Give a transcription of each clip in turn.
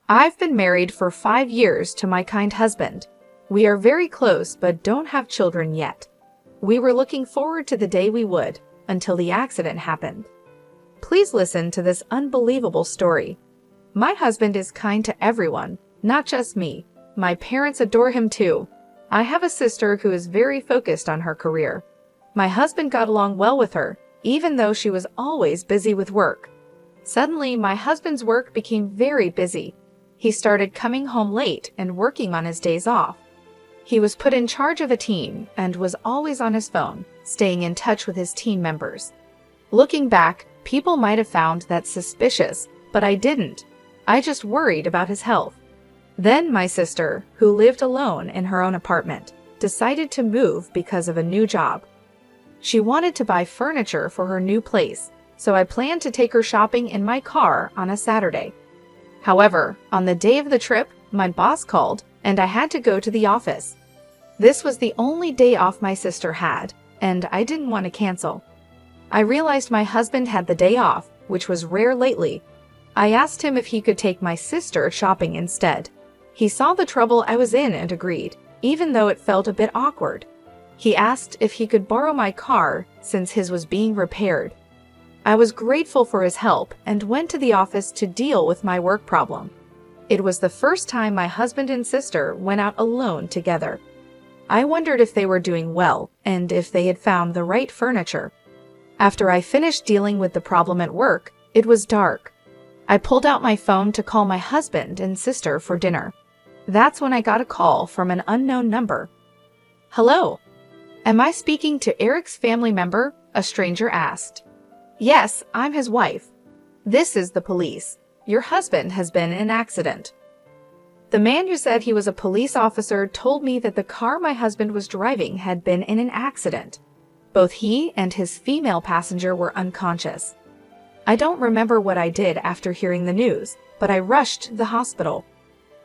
I've been married for 5 years to my kind husband. We are very close but don't have children yet. We were looking forward to the day we would, until the accident happened. Please listen to this unbelievable story. My husband is kind to everyone, not just me. My parents adore him too. I have a sister who is very focused on her career. My husband got along well with her, even though she was always busy with work. Suddenly, my husband's work became very busy. He started coming home late and working on his days off. He was put in charge of a team and was always on his phone, staying in touch with his team members. Looking back, people might have found that suspicious, but I didn't. I just worried about his health. Then my sister, who lived alone in her own apartment, decided to move because of a new job. She wanted to buy furniture for her new place, so I planned to take her shopping in my car on a Saturday. However, on the day of the trip, my boss called and I had to go to the office. This was the only day off my sister had, and I didn't want to cancel. I realized my husband had the day off, which was rare lately. I asked him if he could take my sister shopping instead. He saw the trouble I was in and agreed, even though it felt a bit awkward. He asked if he could borrow my car since his was being repaired. I was grateful for his help and went to the office to deal with my work problem. It was the first time my husband and sister went out alone together. I wondered if they were doing well and if they had found the right furniture. After I finished dealing with the problem at work, it was dark. I pulled out my phone to call my husband and sister for dinner. That's when I got a call from an unknown number. "Hello. Am I speaking to Eric's family member?" a stranger asked. "Yes, I'm his wife. This is the police. Your husband has been in an accident." The man who said he was a police officer told me that the car my husband was driving had been in an accident. Both he and his female passenger were unconscious. I don't remember what I did after hearing the news, but I rushed to the hospital.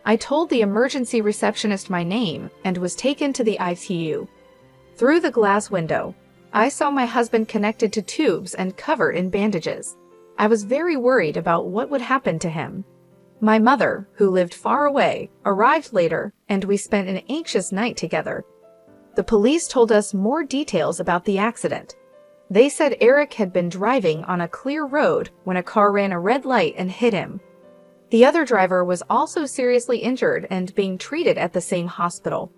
I told the emergency receptionist my name and was taken to the ICU. Through the glass window, I saw my husband connected to tubes and covered in bandages. I was very worried about what would happen to him. My mother, who lived far away, arrived later, and we spent an anxious night together. The police told us more details about the accident. They said Eric had been driving on a clear road when a car ran a red light and hit him. The other driver was also seriously injured and being treated at the same hospital.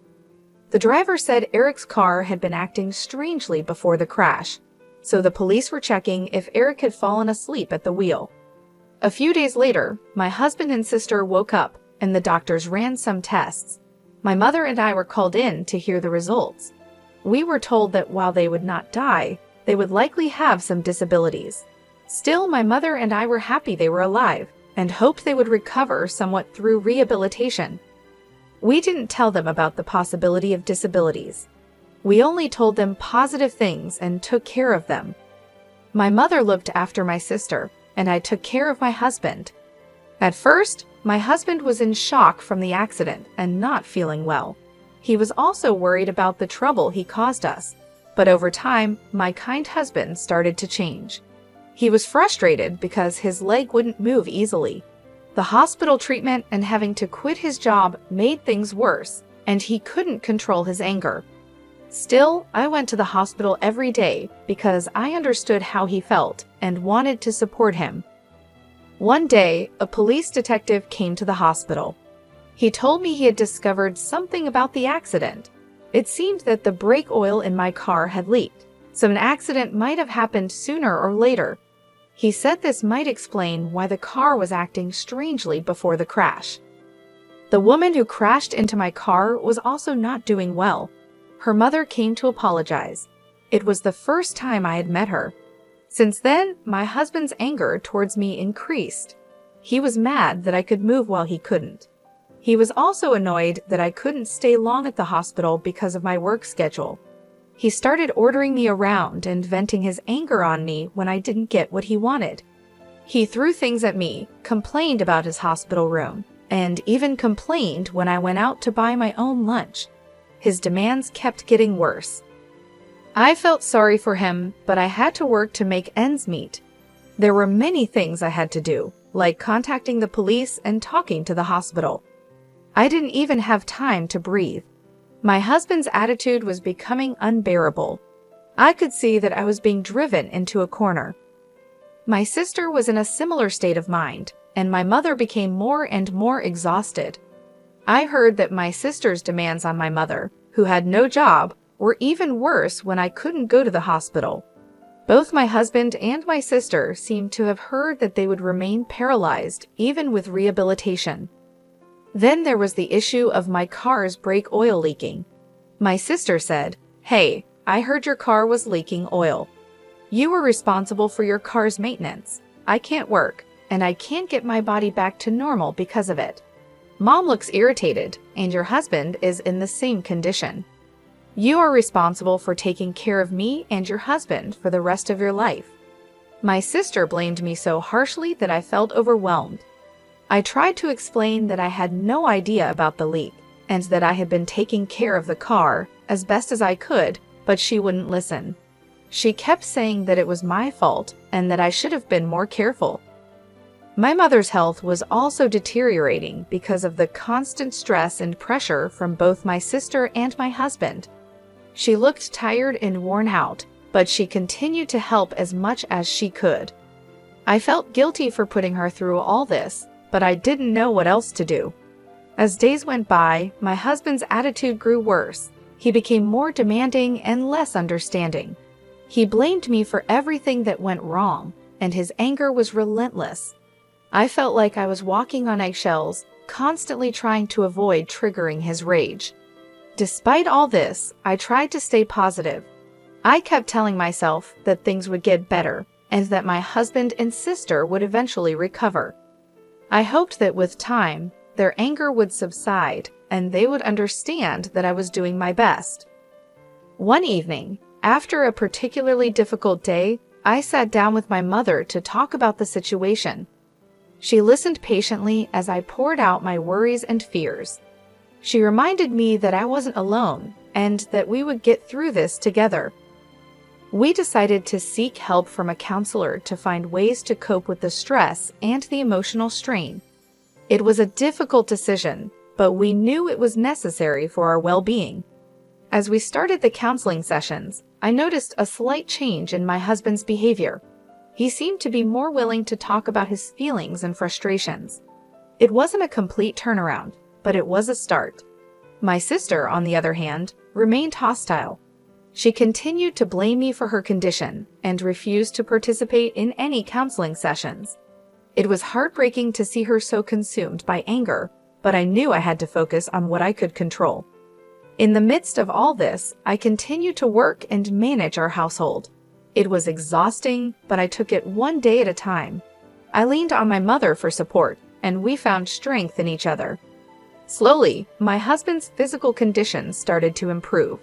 The driver said Eric's car had been acting strangely before the crash, so the police were checking if Eric had fallen asleep at the wheel. A few days later, my husband and sister woke up and the doctors ran some tests. My mother and I were called in to hear the results. We were told that while they would not die, they would likely have some disabilities. Still, my mother and I were happy they were alive and hoped they would recover somewhat through rehabilitation. We didn't tell them about the possibility of disabilities. We only told them positive things and took care of them. My mother looked after my sister, and I took care of my husband. At first, my husband was in shock from the accident and not feeling well. He was also worried about the trouble he caused us. But over time, my kind husband started to change. He was frustrated because his leg wouldn't move easily. The hospital treatment and having to quit his job made things worse, and he couldn't control his anger. Still, I went to the hospital every day because I understood how he felt and wanted to support him. One day, a police detective came to the hospital. He told me he had discovered something about the accident. It seemed that the brake oil in my car had leaked, so an accident might have happened sooner or later. He said this might explain why the car was acting strangely before the crash. The woman who crashed into my car was also not doing well. Her mother came to apologize. It was the first time I had met her. Since then, my husband's anger towards me increased. He was mad that I could move while he couldn't. He was also annoyed that I couldn't stay long at the hospital because of my work schedule. He started ordering me around and venting his anger on me when I didn't get what he wanted. He threw things at me, complained about his hospital room, and even complained when I went out to buy my own lunch. His demands kept getting worse. I felt sorry for him, but I had to work to make ends meet. There were many things I had to do, like contacting the police and talking to the hospital. I didn't even have time to breathe. My husband's attitude was becoming unbearable. I could see that I was being driven into a corner. My sister was in a similar state of mind, and my mother became more and more exhausted. I heard that my sister's demands on my mother, who had no job, were even worse when I couldn't go to the hospital. Both my husband and my sister seemed to have heard that they would remain paralyzed even with rehabilitation. Then there was the issue of my car's brake oil leaking. My sister said, "Hey, I heard your car was leaking oil. You were responsible for your car's maintenance. I can't work, and I can't get my body back to normal because of it. Mom looks irritated, and your husband is in the same condition. You are responsible for taking care of me and your husband for the rest of your life." My sister blamed me so harshly that I felt overwhelmed. I tried to explain that I had no idea about the leak and that I had been taking care of the car as best as I could, but she wouldn't listen. She kept saying that it was my fault and that I should have been more careful. My mother's health was also deteriorating because of the constant stress and pressure from both my sister and my husband. She looked tired and worn out, but she continued to help as much as she could. I felt guilty for putting her through all this, but I didn't know what else to do. As days went by, my husband's attitude grew worse. He became more demanding and less understanding. He blamed me for everything that went wrong, and his anger was relentless. I felt like I was walking on eggshells, constantly trying to avoid triggering his rage. Despite all this, I tried to stay positive. I kept telling myself that things would get better and that my husband and sister would eventually recover. I hoped that with time, their anger would subside and they would understand that I was doing my best. One evening, after a particularly difficult day, I sat down with my mother to talk about the situation. She listened patiently as I poured out my worries and fears. She reminded me that I wasn't alone and that we would get through this together. We decided to seek help from a counselor to find ways to cope with the stress and the emotional strain. It was a difficult decision, but we knew it was necessary for our well-being. As we started the counseling sessions, I noticed a slight change in my husband's behavior. He seemed to be more willing to talk about his feelings and frustrations. It wasn't a complete turnaround, but it was a start. My sister, on the other hand, remained hostile. She continued to blame me for her condition and refused to participate in any counseling sessions. It was heartbreaking to see her so consumed by anger, but I knew I had to focus on what I could control. In the midst of all this, I continued to work and manage our household. It was exhausting, but I took it one day at a time. I leaned on my mother for support, and we found strength in each other. Slowly, my husband's physical condition started to improve.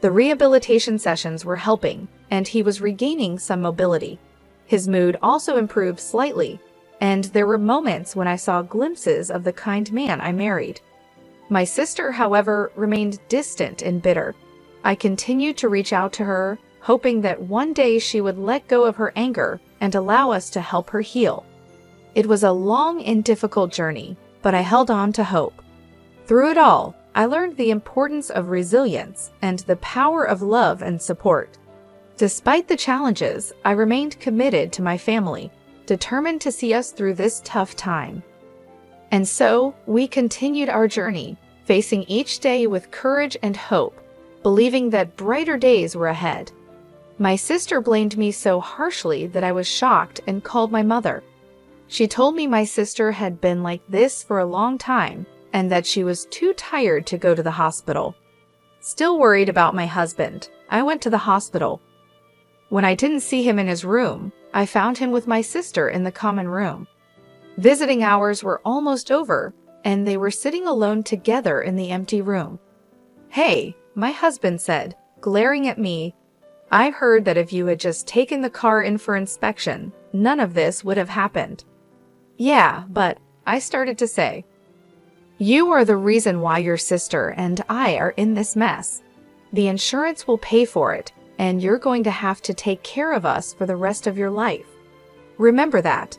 The rehabilitation sessions were helping, and he was regaining some mobility. His mood also improved slightly, and there were moments when I saw glimpses of the kind man I married. My sister, however, remained distant and bitter. I continued to reach out to her, hoping that one day she would let go of her anger and allow us to help her heal. It was a long and difficult journey, but I held on to hope. Through it all, I learned the importance of resilience and the power of love and support. Despite the challenges, I remained committed to my family, determined to see us through this tough time. And so, we continued our journey, facing each day with courage and hope, believing that brighter days were ahead. My sister blamed me so harshly that I was shocked and called my mother. She told me my sister had been like this for a long time and that she was too tired to go to the hospital. Still worried about my husband, I went to the hospital. When I didn't see him in his room, I found him with my sister in the common room. Visiting hours were almost over, and they were sitting alone together in the empty room. "Hey," my husband said, glaring at me, "I heard that if you had just taken the car in for inspection, none of this would have happened." "Yeah, but," I started to say, "you are the reason why your sister and I are in this mess. The insurance will pay for it, and you're going to have to take care of us for the rest of your life. Remember that."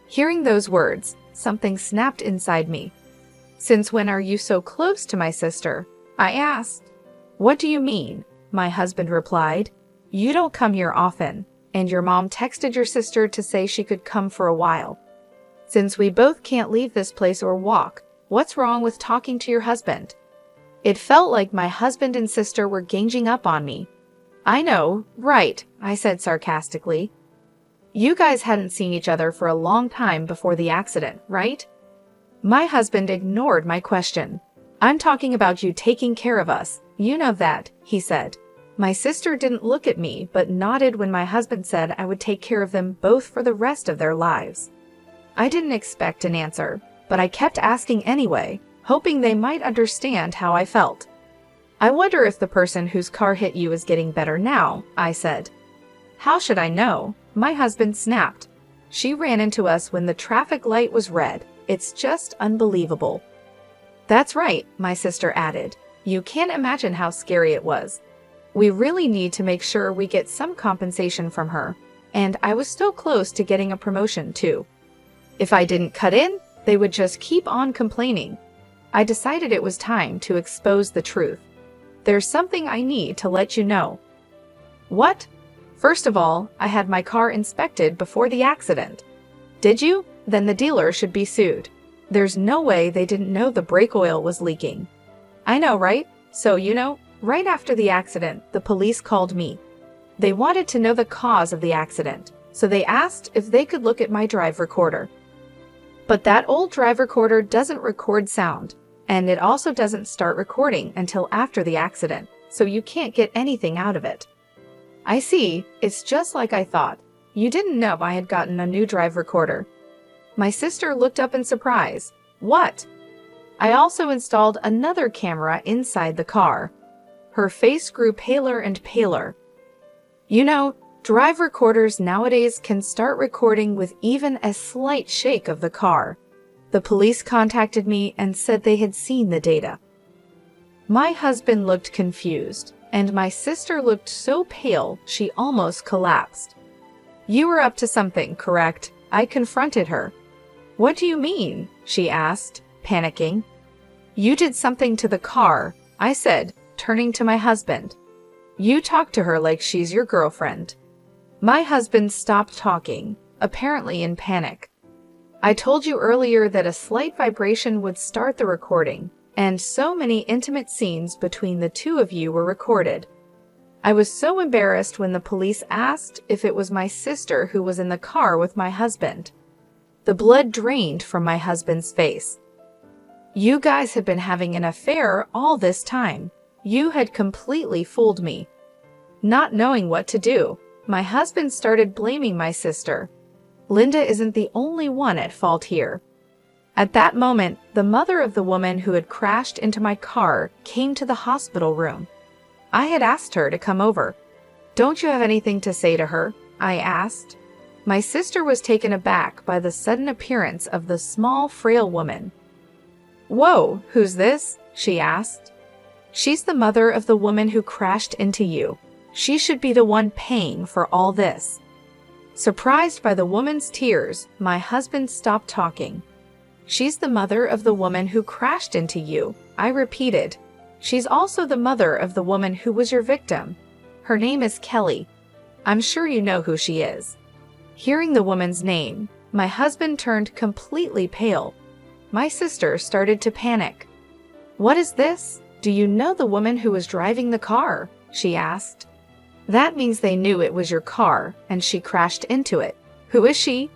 Hearing those words, something snapped inside me. "Since when are you so close to my sister?" I asked. "What do you mean?" my husband replied. "You don't come here often, and your mom texted your sister to say she could come for a while. Since we both can't leave this place or walk, what's wrong with talking to your husband?" It felt like my husband and sister were ganging up on me. "I know, right," I said sarcastically. "You guys hadn't seen each other for a long time before the accident, right?" My husband ignored my question. "I'm talking about you taking care of us. You know that," he said. My sister didn't look at me, but nodded when my husband said I would take care of them both for the rest of their lives. I didn't expect an answer, but I kept asking anyway, hoping they might understand how I felt. "I wonder if the person whose car hit you is getting better now," I said. "How should I know?" My husband snapped. "She ran into us when the traffic light was red. It's just unbelievable." "That's right," my sister added. "You can't imagine how scary it was. We really need to make sure we get some compensation from her. And I was so close to getting a promotion too. If I didn't cut in, they would just keep on complaining." I decided it was time to expose the truth. "There's something I need to let you know." "What?" "First of all, I had my car inspected before the accident." "Did you? Then the dealer should be sued. There's no way they didn't know the brake oil was leaking." "I know, right? So, right after the accident, the police called me. They wanted to know the cause of the accident, so they asked if they could look at my drive recorder. But that old drive recorder doesn't record sound, and it also doesn't start recording until after the accident, so you can't get anything out of it." "I see, it's just like I thought. You didn't know I had gotten a new drive recorder." My sister looked up in surprise. "What?" "I also installed another camera inside the car." Her face grew paler and paler. Drive recorders nowadays can start recording with even a slight shake of the car. The police contacted me and said they had seen the data." My husband looked confused, and my sister looked so pale she almost collapsed. "You were up to something, correct?" I confronted her. "What do you mean?" she asked, panicking. "You did something to the car," I said, turning to my husband. "You talk to her like she's your girlfriend." My husband stopped talking, apparently in panic. "I told you earlier that a slight vibration would start the recording, and so many intimate scenes between the two of you were recorded." I was so embarrassed when the police asked if it was my sister who was in the car with my husband. The blood drained from my husband's face. "You guys had been having an affair all this time. You had completely fooled me." Not knowing what to do, my husband started blaming my sister. Linda isn't the only one at fault here. At that moment, the mother of the woman who had crashed into my car came to the hospital room. I had asked her to come over. "Don't you have anything to say to her?" I asked. My sister was taken aback by the sudden appearance of the small, frail woman. "Whoa, who's this?" she asked. "She's the mother of the woman who crashed into you. She should be the one paying for all this." Surprised by the woman's tears, my husband stopped talking. "She's the mother of the woman who crashed into you," I repeated. "She's also the mother of the woman who was your victim. Her name is Kelly. I'm sure you know who she is." Hearing the woman's name, my husband turned completely pale. My sister started to panic. "What is this? Do you know the woman who was driving the car?" she asked. "That means they knew it was your car, and she crashed into it. Who is she?"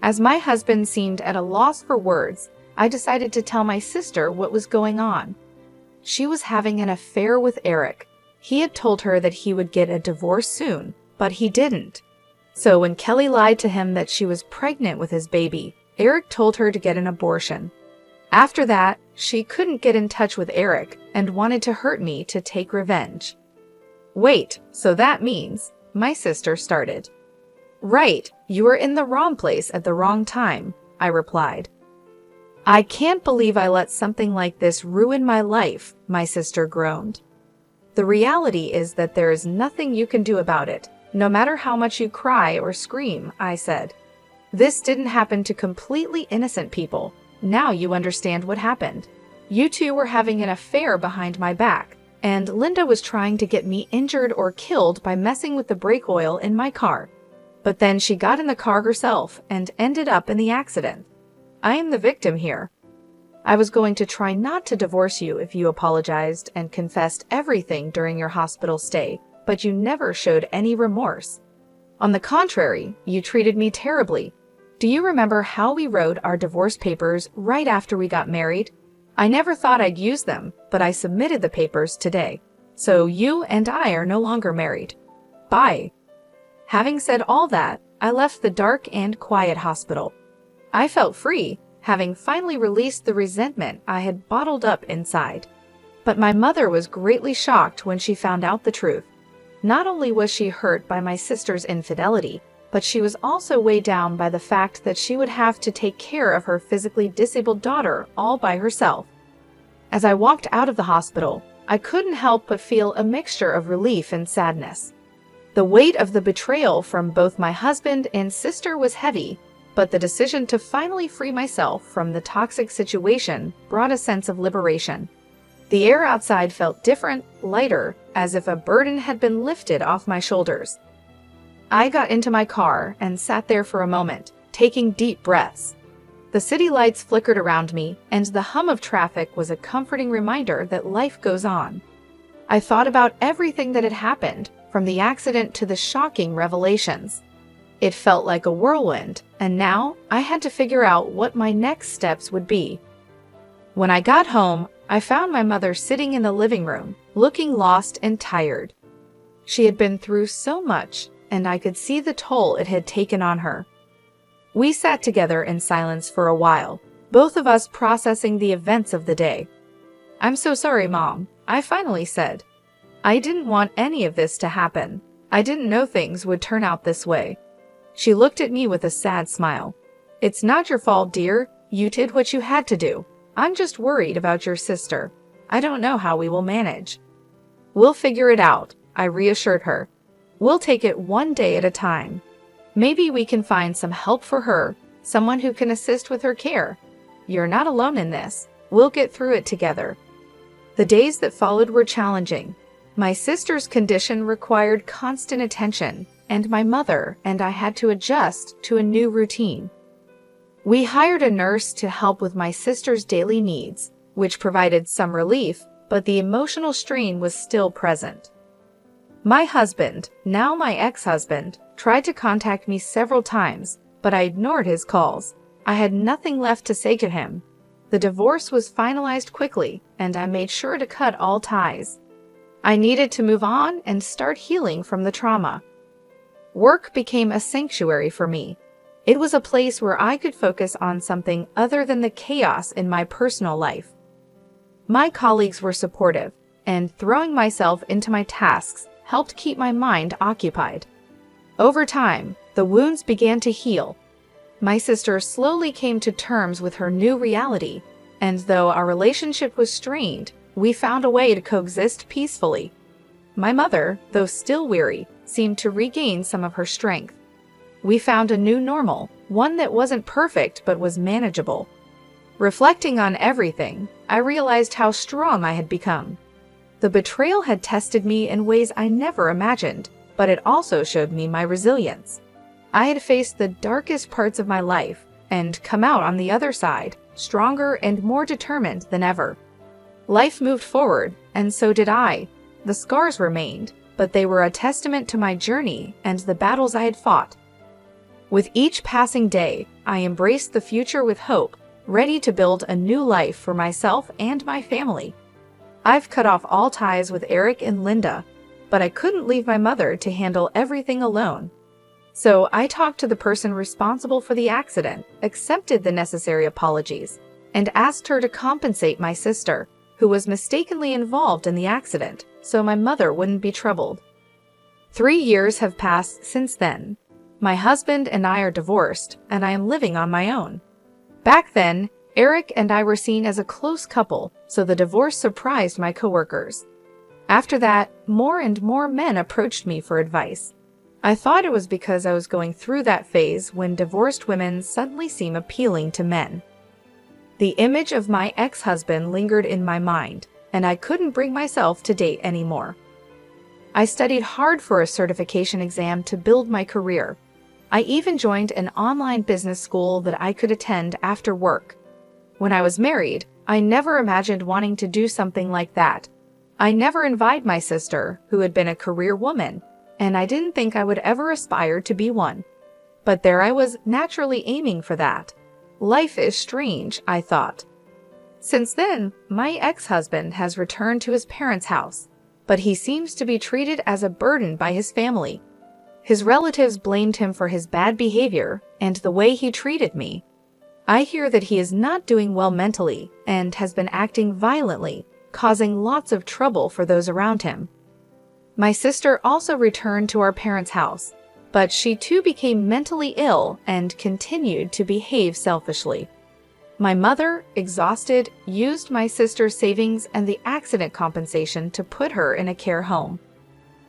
As my husband seemed at a loss for words, I decided to tell my sister what was going on. She was having an affair with Eric. He had told her that he would get a divorce soon, but he didn't. So when Kelly lied to him that she was pregnant with his baby, Eric told her to get an abortion. After that, she couldn't get in touch with Eric and wanted to hurt me to take revenge. "Wait, so that means," my sister started. "Right, you were in the wrong place at the wrong time," I replied. "I can't believe I let something like this ruin my life," my sister groaned. "The reality is that there is nothing you can do about it, no matter how much you cry or scream," I said. This didn't happen to completely innocent people. Now you understand what happened. You two were having an affair behind my back, and Linda was trying to get me injured or killed by messing with the brake oil in my car. But then she got in the car herself and ended up in the accident. I am the victim here. I was going to try not to divorce you if you apologized and confessed everything during your hospital stay, but you never showed any remorse. On the contrary, you treated me terribly. Do you remember how we wrote our divorce papers right after we got married? I never thought I'd use them, but I submitted the papers today. So you and I are no longer married. Bye. Having said all that, I left the dark and quiet hospital. I felt free, having finally released the resentment I had bottled up inside. But my mother was greatly shocked when she found out the truth. Not only was she hurt by my sister's infidelity, but she was also weighed down by the fact that she would have to take care of her physically disabled daughter all by herself. As I walked out of the hospital, I couldn't help but feel a mixture of relief and sadness. The weight of the betrayal from both my husband and sister was heavy, but the decision to finally free myself from the toxic situation brought a sense of liberation. The air outside felt different, lighter, as if a burden had been lifted off my shoulders. I got into my car and sat there for a moment, taking deep breaths. The city lights flickered around me, and the hum of traffic was a comforting reminder that life goes on. I thought about everything that had happened, from the accident to the shocking revelations. It felt like a whirlwind, and now I had to figure out what my next steps would be. When I got home, I found my mother sitting in the living room, looking lost and tired. She had been through so much, and I could see the toll it had taken on her. We sat together in silence for a while, both of us processing the events of the day. "I'm so sorry, Mom," I finally said. "I didn't want any of this to happen. I didn't know things would turn out this way." She looked at me with a sad smile. "It's not your fault, dear. You did what you had to do. I'm just worried about your sister. I don't know how we will manage." "We'll figure it out," I reassured her. "We'll take it one day at a time. Maybe we can find some help for her, someone who can assist with her care. You're not alone in this. We'll get through it together." The days that followed were challenging. My sister's condition required constant attention, and my mother and I had to adjust to a new routine. We hired a nurse to help with my sister's daily needs, which provided some relief, but the emotional strain was still present. My husband, now my ex-husband, tried to contact me several times, but I ignored his calls. I had nothing left to say to him. The divorce was finalized quickly, and I made sure to cut all ties. I needed to move on and start healing from the trauma. Work became a sanctuary for me. It was a place where I could focus on something other than the chaos in my personal life. My colleagues were supportive, and throwing myself into my tasks helped keep my mind occupied. Over time, the wounds began to heal. My sister slowly came to terms with her new reality, and though our relationship was strained, we found a way to coexist peacefully. My mother, though still weary, seemed to regain some of her strength. We found a new normal, one that wasn't perfect but was manageable. Reflecting on everything, I realized how strong I had become. The betrayal had tested me in ways I never imagined, but it also showed me my resilience. I had faced the darkest parts of my life and come out on the other side, stronger and more determined than ever. Life moved forward, and so did I. The scars remained, but they were a testament to my journey and the battles I had fought. With each passing day, I embraced the future with hope, ready to build a new life for myself and my family. I've cut off all ties with Eric and Linda, but I couldn't leave my mother to handle everything alone. So I talked to the person responsible for the accident, accepted the necessary apologies, and asked her to compensate my sister, who was mistakenly involved in the accident, so my mother wouldn't be troubled. 3 years have passed since then. My husband and I are divorced, and I am living on my own. Back then, Eric and I were seen as a close couple, so the divorce surprised my coworkers. After that, more and more men approached me for advice. I thought it was because I was going through that phase when divorced women suddenly seem appealing to men. The image of my ex-husband lingered in my mind, and I couldn't bring myself to date anymore. I studied hard for a certification exam to build my career. I even joined an online business school that I could attend after work. When I was married, I never imagined wanting to do something like that. I never invited my sister, who had been a career woman, and I didn't think I would ever aspire to be one. But there I was, naturally aiming for that. Life is strange, I thought. Since then, my ex-husband has returned to his parents' house, but he seems to be treated as a burden by his family. His relatives blamed him for his bad behavior and the way he treated me. I hear that he is not doing well mentally and has been acting violently, causing lots of trouble for those around him. My sister also returned to our parents' house, but she too became mentally ill and continued to behave selfishly. My mother, exhausted, used my sister's savings and the accident compensation to put her in a care home.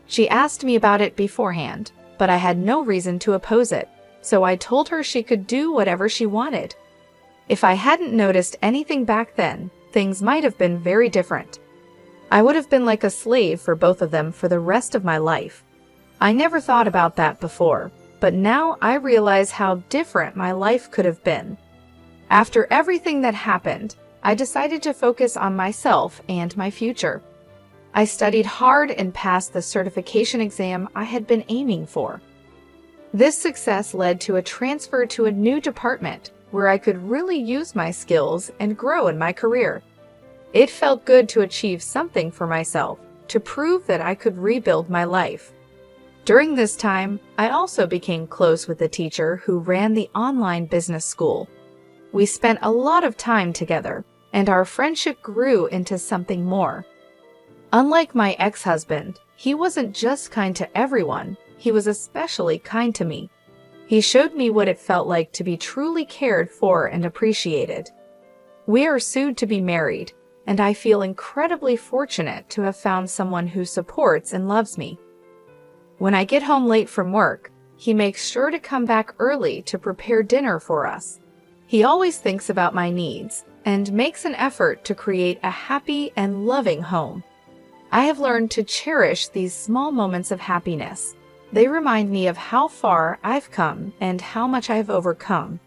She asked me about it beforehand, but I had no reason to oppose it, so I told her she could do whatever she wanted. If I hadn't noticed anything back then, things might have been very different. I would have been like a slave for both of them for the rest of my life. I never thought about that before, but now I realize how different my life could have been. After everything that happened, I decided to focus on myself and my future. I studied hard and passed the certification exam I had been aiming for. This success led to a transfer to a new department where I could really use my skills and grow in my career. It felt good to achieve something for myself, to prove that I could rebuild my life. During this time, I also became close with the teacher who ran the online business school. We spent a lot of time together, and our friendship grew into something more. Unlike my ex-husband, he wasn't just kind to everyone, he was especially kind to me. He showed me what it felt like to be truly cared for and appreciated. We are soon to be married, and I feel incredibly fortunate to have found someone who supports and loves me. When I get home late from work, he makes sure to come back early to prepare dinner for us. He always thinks about my needs and makes an effort to create a happy and loving home. I have learned to cherish these small moments of happiness. They remind me of how far I've come and how much I have overcome.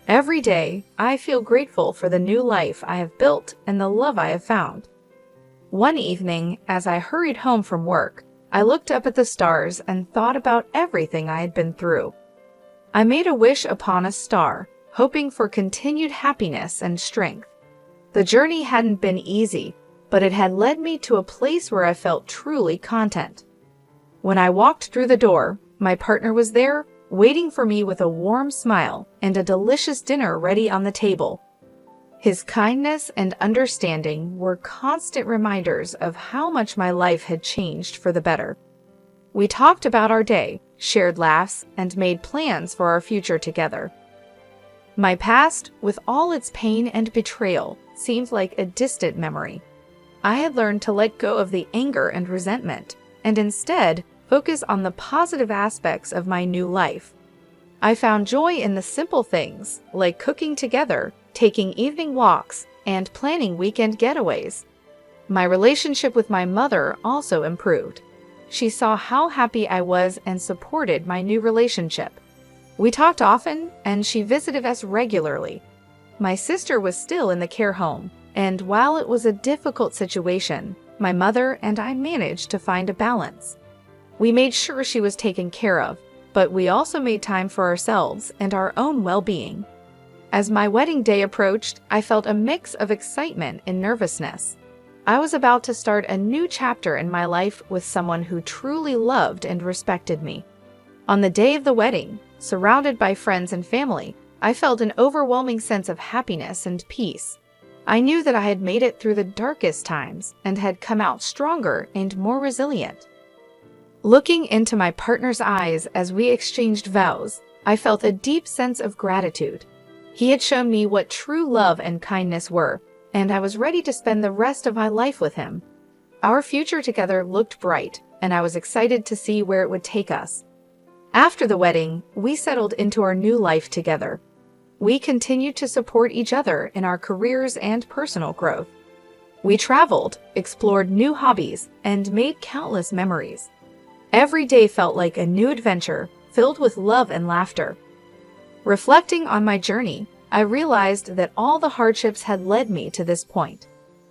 Every day, I feel grateful for the new life I have built and the love I have found. One evening, as I hurried home from work, I looked up at the stars and thought about everything I had been through. I made a wish upon a star, hoping for continued happiness and strength. The journey hadn't been easy, but it had led me to a place where I felt truly content. When I walked through the door, my partner was there, waiting for me with a warm smile and a delicious dinner ready on the table. His kindness and understanding were constant reminders of how much my life had changed for the better. We talked about our day, shared laughs, and made plans for our future together. My past, with all its pain and betrayal, seemed like a distant memory. I had learned to let go of the anger and resentment, and instead focus on the positive aspects of my new life. I found joy in the simple things, like cooking together, taking evening walks, and planning weekend getaways. My relationship with my mother also improved. She saw how happy I was and supported my new relationship. We talked often, and she visited us regularly. My sister was still in the care home, and while it was a difficult situation, my mother and I managed to find a balance. We made sure she was taken care of, but we also made time for ourselves and our own well-being. As my wedding day approached, I felt a mix of excitement and nervousness. I was about to start a new chapter in my life with someone who truly loved and respected me. On the day of the wedding, surrounded by friends and family, I felt an overwhelming sense of happiness and peace. I knew that I had made it through the darkest times and had come out stronger and more resilient. Looking into my partner's eyes as we exchanged vows, I felt a deep sense of gratitude. He had shown me what true love and kindness were, and I was ready to spend the rest of my life with him. Our future together looked bright, and I was excited to see where it would take us. After the wedding, we settled into our new life together. We continued to support each other in our careers and personal growth. We traveled, explored new hobbies, and made countless memories. Every day felt like a new adventure, filled with love and laughter. Reflecting on my journey, I realized that all the hardships had led me to this point.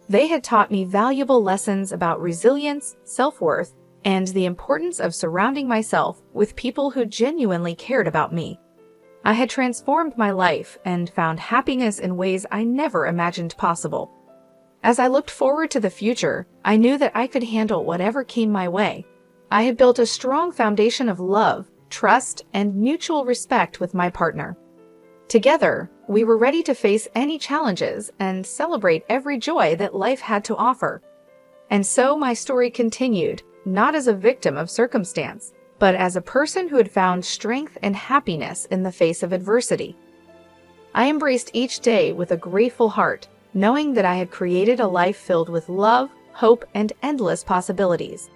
They had taught me valuable lessons about resilience, self-worth, and the importance of surrounding myself with people who genuinely cared about me. I had transformed my life and found happiness in ways I never imagined possible. As I looked forward to the future, I knew that I could handle whatever came my way. I had built a strong foundation of love, trust, and mutual respect with my partner. Together, we were ready to face any challenges and celebrate every joy that life had to offer. And so my story continued, not as a victim of circumstance, but as a person who had found strength and happiness in the face of adversity. I embraced each day with a grateful heart, knowing that I had created a life filled with love, hope, and endless possibilities.